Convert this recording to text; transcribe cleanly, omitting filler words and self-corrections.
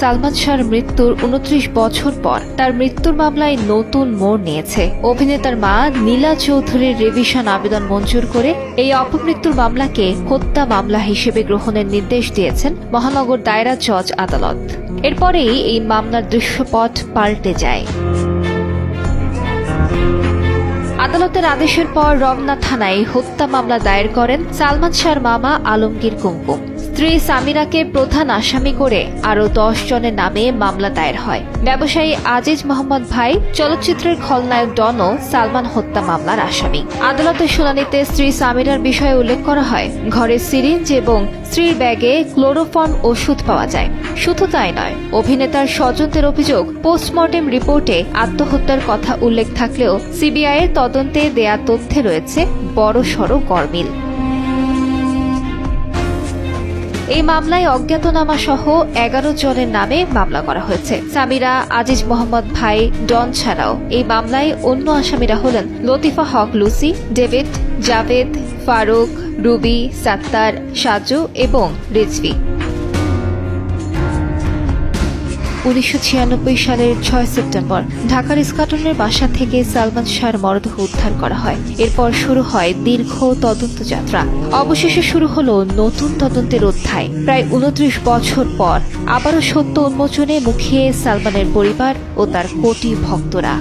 সালমান শাহর মৃত্যুর ২৯ বছর পর তার মৃত্যুর মামলায় নতুন মোড় নিয়েছে। অভিনেতার মা নীলা চৌধুরীর রিভিশন আবেদন মঞ্জুর করে এই অপমৃত্যুর মামলাকে হত্যা মামলা হিসেবে গ্রহণের নির্দেশ দিয়েছেন মহানগর দায়রা জজ আদালত। এরপরেই এই মামলার দৃশ্যপট পাল্টে যায়। আদালতের আদেশের পর রমনা থানায় হত্যা মামলা দায়ের করেন সালমান শাহর মামা আলমগীর কুমকুম। স্ত্রী সামিরাকে প্রধান আসামি করে আরও ১০ জনের নামে মামলা দায়ের হয়। ব্যবসায়ী আজিজ মোহাম্মদ ভাই, চলচ্চিত্রের খলনায়ক ডনও সালমান হত্যা মামলার আসামি। আদালতের শুনানিতে স্ত্রী সামিরার বিষয়ে উল্লেখ করা হয়, ঘরে সিরিঞ্জ এবং স্ত্রীর ব্যাগে ক্লোরোফর্ম ওষুধ পাওয়া যায়। শুধু তাই নয়, অভিনেতার স্বজনদের অভিযোগ, পোস্টমর্টেম রিপোর্টে আত্মহত্যার কথা উল্লেখ থাকলেও সিবিআইয়ের তদন্তে দেয়া তথ্যে রয়েছে বড়সড় গরমিল। এই মামলায় অজ্ঞাতনামা সহ ১১ জনের নামে মামলা করা হয়েছে। সামিরা, আজিজ মোহাম্মদ ভাই, ডন ছাড়াও এই মামলায় অন্য আসামিরা হলেন Latifa Haque Lucy, David, Javed, Farooq, Ruby, Sattar, Saju এবং রিজভি। ১৯৯৬ সালের ৬ সেপ্টেম্বর ঢাকার ইস্কাটনের বাসা থেকে সালমান শাহর মরদেহ উদ্ধার করা হয়। এরপর শুরু হয় দীর্ঘ তদন্ত যাত্রা। অবশেষে শুরু হলো নতুন তদন্তের অধ্যায়। প্রায় ২৯ বছর পর আবারও সত্য উন্মোচনে মুখিয়ে সালমানের পরিবার ও তার কোটি ভক্তরা।